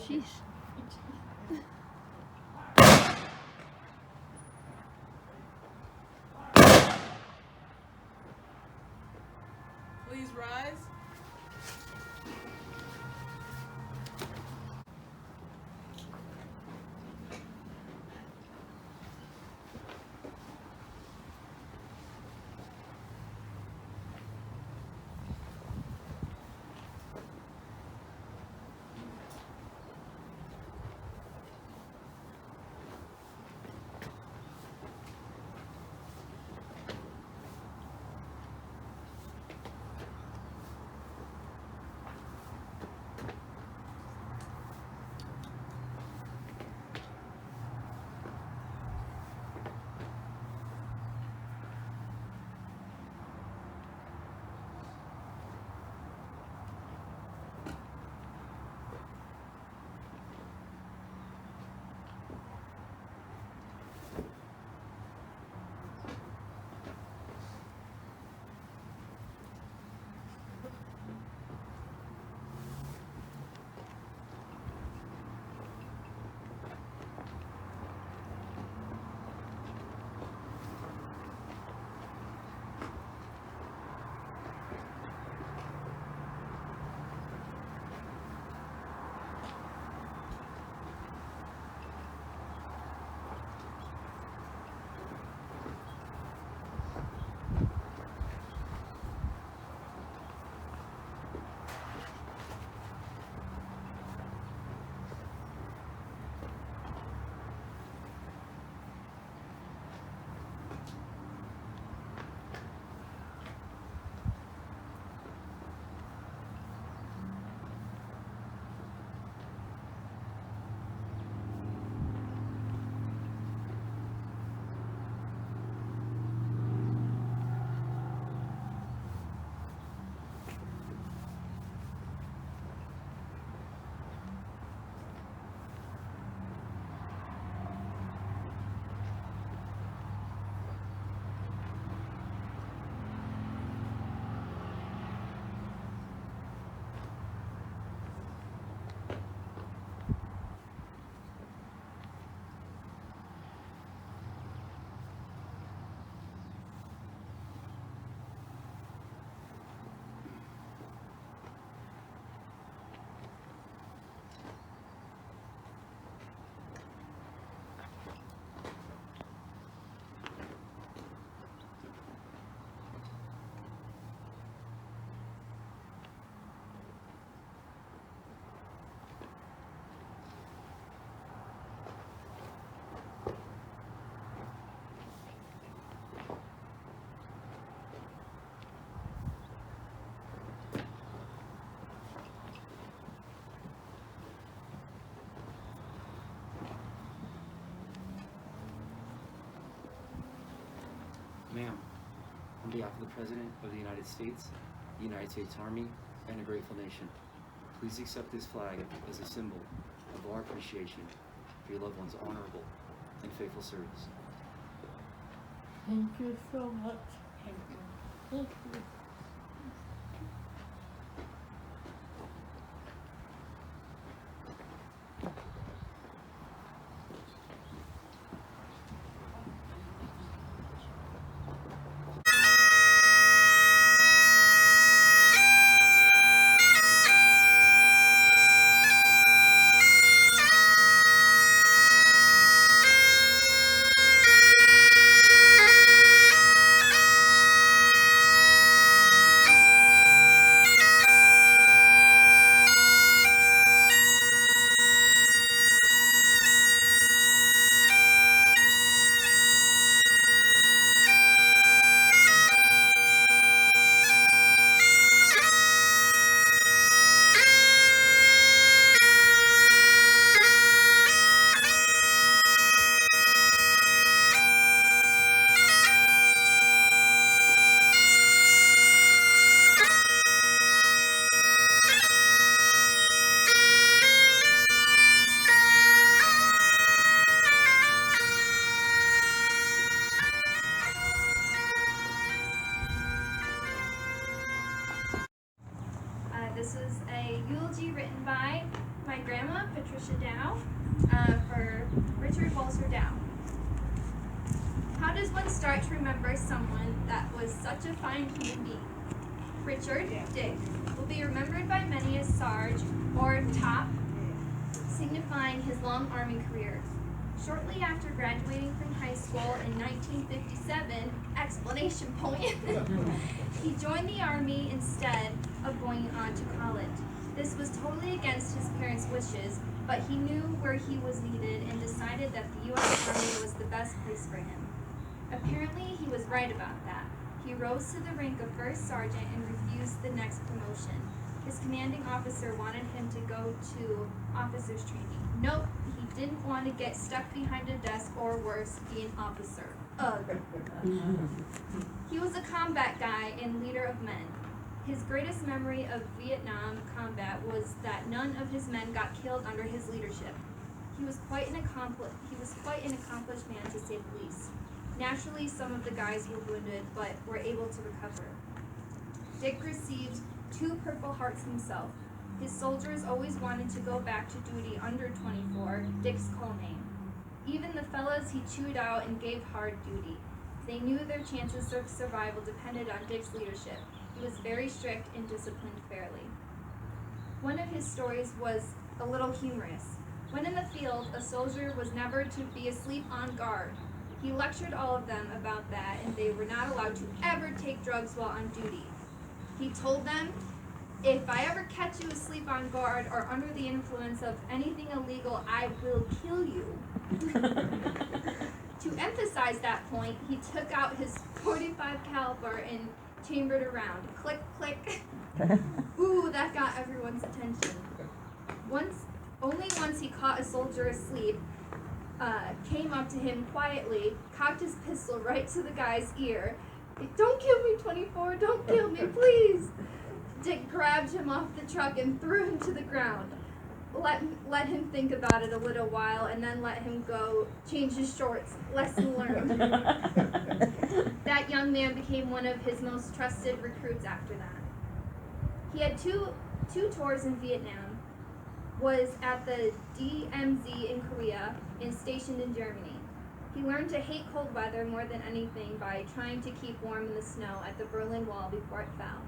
Sheesh. Please rise. Ma'am, on behalf of the President of the United States Army, and a grateful nation, please accept this flag as a symbol of our appreciation for your loved one's honorable and faithful service. Thank you so much. Thank you. Thank you. for Richard Walter Dow. How does one start to remember someone that was such a fine human being? Richard, Dick, will be remembered by many as Sarge or Top, signifying his long Army career. Shortly after graduating from high school in 1957, exclamation point, he joined the Army instead of going on to college. This was totally against his parents' wishes, but he knew where he was needed and decided that the U.S. Army was the best place for him. Apparently, he was right about that. He rose to the rank of first sergeant and refused the next promotion. His commanding officer wanted him to go to officers training. Nope, he didn't want to get stuck behind a desk or worse, be an officer. Ugh. He was a combat guy and leader of men. His greatest memory of Vietnam combat was that none of his men got killed under his leadership. He was quite an accomplished man, to say the least. Naturally, some of the guys were wounded, but were able to recover. Dick received 2 Purple Hearts himself. His soldiers always wanted to go back to duty under 24, Dick's call name. Even the fellas he chewed out and gave hard duty. They knew their chances of survival depended on Dick's leadership. He was very strict and disciplined fairly. One of his stories was a little humorous. When in the field, a soldier was never to be asleep on guard. He lectured all of them about that, and they were not allowed to ever take drugs while on duty. He told them, "If I ever catch you asleep on guard or under the influence of anything illegal, I will kill you." To emphasize that point, he took out his .45 caliber and chambered around. Click, click. Ooh, that got everyone's attention. Only once he caught a soldier asleep, came up to him quietly, cocked his pistol right to the guy's ear. "Don't kill me, 24, don't kill me, please." Dick grabbed him off the truck and threw him to the ground. Let him think about it a little while and then let him go change his shorts. Lesson learned. That young man became one of his most trusted recruits after that. He had two tours in Vietnam, was at the DMZ in Korea, and stationed in Germany. He learned to hate cold weather more than anything by trying to keep warm in the snow at the Berlin Wall before it fell.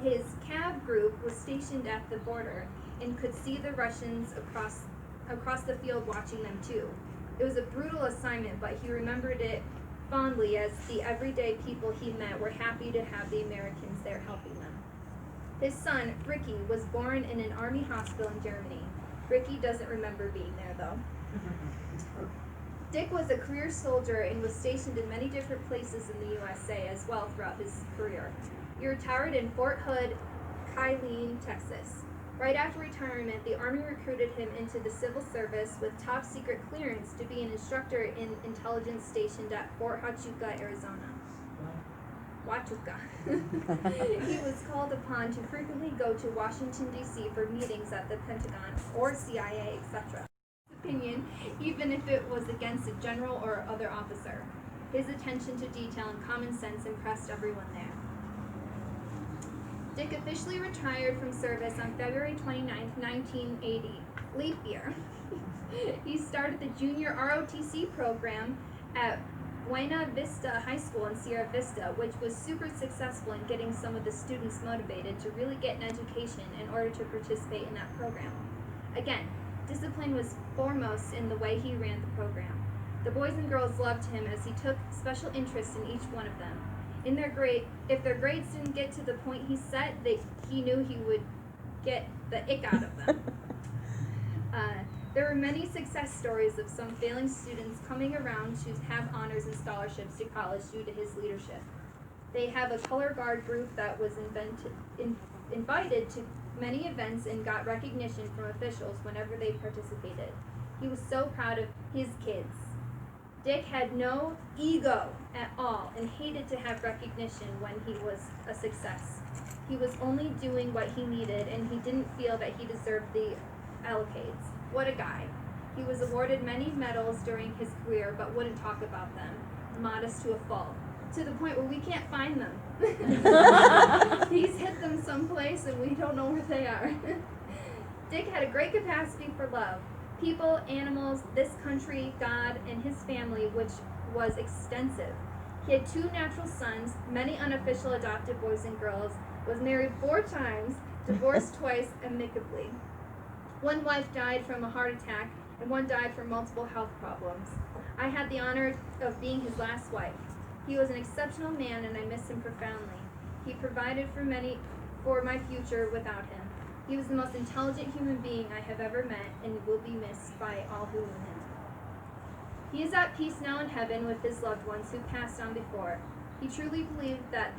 His CAV group was stationed at the border and could see the Russians across the field watching them too. It was a brutal assignment, but he remembered it fondly as the everyday people he met were happy to have the Americans there helping them. His son, Ricky, was born in an army hospital in Germany. Ricky doesn't remember being there, though. Dick was a career soldier and was stationed in many different places in the USA as well throughout his career. He retired in Fort Hood, Killeen, Texas. Right after retirement, the Army recruited him into the civil service with top secret clearance to be an instructor in intelligence stationed at Fort Huachuca, Arizona. Huachuca. He was called upon to frequently go to Washington, D.C. for meetings at the Pentagon or CIA, etc. Opinion, even if it was against a general or other officer. His attention to detail and common sense impressed everyone there. Dick officially retired from service on February 29, 1980, leap year. He started the junior ROTC program at Buena Vista High School in Sierra Vista, which was super successful in getting some of the students motivated to really get an education in order to participate in that program. Again, discipline was foremost in the way he ran the program. The boys and girls loved him as he took special interest in each one of them. If their grades didn't get to the point he set, he knew he would get the ick out of them. There were many success stories of some failing students coming around to have honors and scholarships to college due to his leadership. They have a color guard group that was invited to many events and got recognition from officials whenever they participated. He was so proud of his kids. Dick had no ego at all and hated to have recognition when he was a success. He was only doing what he needed, and he didn't feel that he deserved the accolades. What a guy. He was awarded many medals during his career, but wouldn't talk about them, modest to a fault, to the point where we can't find them. He's hid them someplace, and we don't know where they are. Dick had a great capacity for love. people, animals, this country, God, and his family, which was extensive. He had 2 natural sons, many unofficial adopted boys and girls, was married 4 times, divorced twice amicably. 1 wife died from a heart attack, and 1 died from multiple health problems. I had the honor of being his last wife. He was an exceptional man, and I miss him profoundly. He provided for my future without him. He was the most intelligent human being I have ever met, and will be missed by all who knew him. He is at peace now in heaven with his loved ones who passed on before. He truly believed that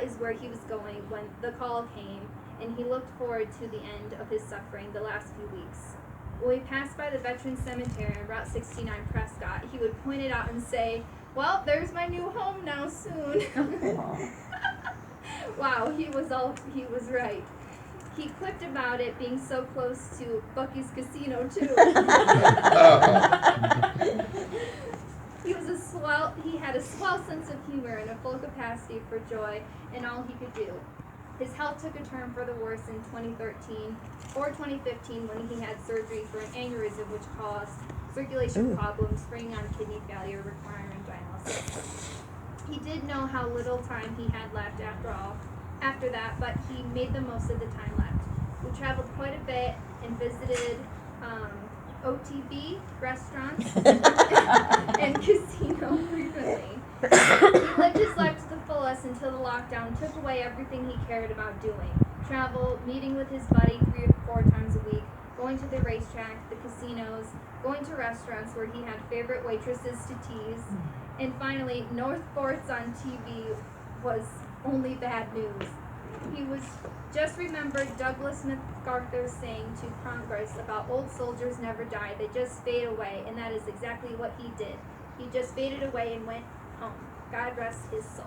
is where he was going when the call came, and he looked forward to the end of his suffering the last few weeks. When we passed by the Veterans Cemetery on Route 69 Prescott, he would point it out and say, "Well, there's my new home now soon." Wow, he was right. He quipped about it being so close to Bucky's Casino too. He had a swell sense of humor and a full capacity for joy in all he could do. His health took a turn for the worse in 2013 or 2015 when he had surgery for an aneurysm which caused circulation problems, bringing on kidney failure, requiring dialysis. He did know how little time he had left after that, but he made the most of the time left. We traveled quite a bit and visited OTB restaurants and casino frequently. He lived his life to the fullest until the lockdown took away everything he cared about doing. Travel, meeting with his buddy 3 or 4 times a week, going to the racetrack, the casinos, going to restaurants where he had favorite waitresses to tease, and finally, no sports on TV was only bad news. He was just remembered Douglas MacArthur saying to Congress about old soldiers never die, they just fade away, and that is exactly what he did. He just faded away and went home. God rest his soul.